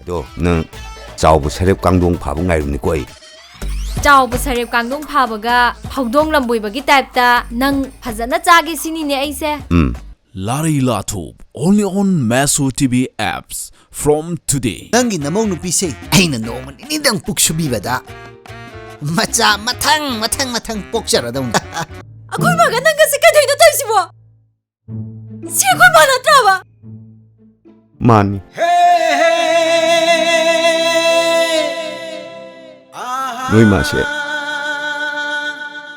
ꯑꯗꯣ ꯅꯪ ꯆꯥꯎꯕ ꯁꯔꯦꯞ ꯀꯥꯡꯗꯣꯡ ꯐꯥꯕ ꯉꯥꯏꯔꯨꯅꯤꯀꯣ ꯑꯩ ꯆꯥꯎꯕ ꯁꯔꯦꯞ ꯀꯥꯡꯗꯣꯡ ꯐꯥꯕꯒ ꯍꯧꯗꯣꯡ ꯂꯝꯕꯣꯏꯕꯒꯤ ꯇꯥꯏꯞꯇ ꯅꯪ ꯐꯖꯅ ꯆꯥꯒꯦ ꯁꯤꯅꯤꯅꯦ ꯑꯩꯁꯦ Larei Lathup only on Meso TV apps from today. Nangi namong nupise ay na noman inidang puksubibada. Macha matang pokchara daw. Ako'y magandang kasi kadoy na tayo siwa. Siya ko'y manatrawa. Mani. Noy mase.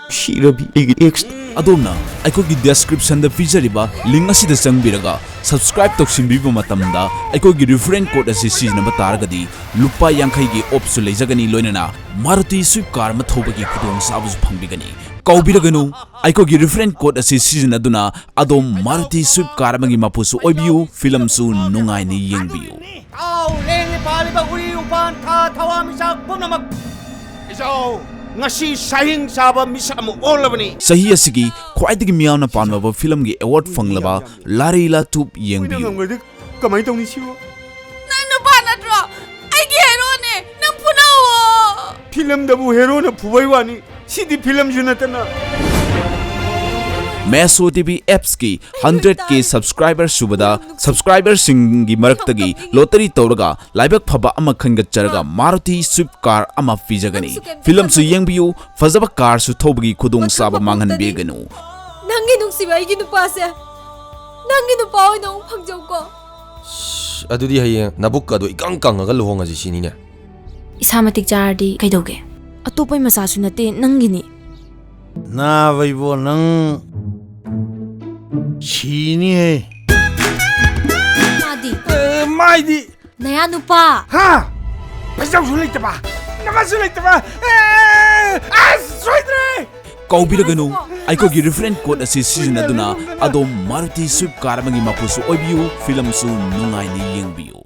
Shirabi igi ex. Adomna aikogi description da pizariba link asida changbiraga subscribe toksimbiba matamda aikogi reference code asi siznaba taragadi lupa yankai gi opsu leijagani loinana Maruti Swift car mathobagi khudong sabus phangbigani kaubiraganu aikogi reference code asi siznaduna adom Maruti Swift car magi mapusu oibiu Filmsu nungai ni Yengbiyu Au leng paliba uri upan tha thawam sak punamak iso ngasi sahing saba misam olabani sahi asigi khwaidagi miyawna panwaba film gi award fanglaba Larei Lathup Yengbiyu kamai tongni siwo Nang nupa natro. Ay gi hero ne. Nang punawo. film dabu hero na phubai wani sidi film junatana Meso TV apps ki 100k subscriber subada subscriber singi maraktagi lottery tawraga laibak phaba ama khanga charaga Maruti Swift car ama pijagani Filmsu Yengbiyu fazaba car su thobagi khudong saba manghan beganu Nangi nungsiba ay ginupa se. Nangi nupa oy nung phangjaw ko. Adudi hayeng nabuk ado ikang kangaga luhongaji sinine. Isa matik chardi kaidoge. Atopay masasu nate nanggini. Na vaibo nang chini hai. Madi. maidi Naya nupa. ha pasau sulita ba nama sulita ba soidre kaubiraganu aikogi reference code asi siznaduna adom Maruti Swift car magi mapusu oibiu Filmsu nungai ni Yengbiyu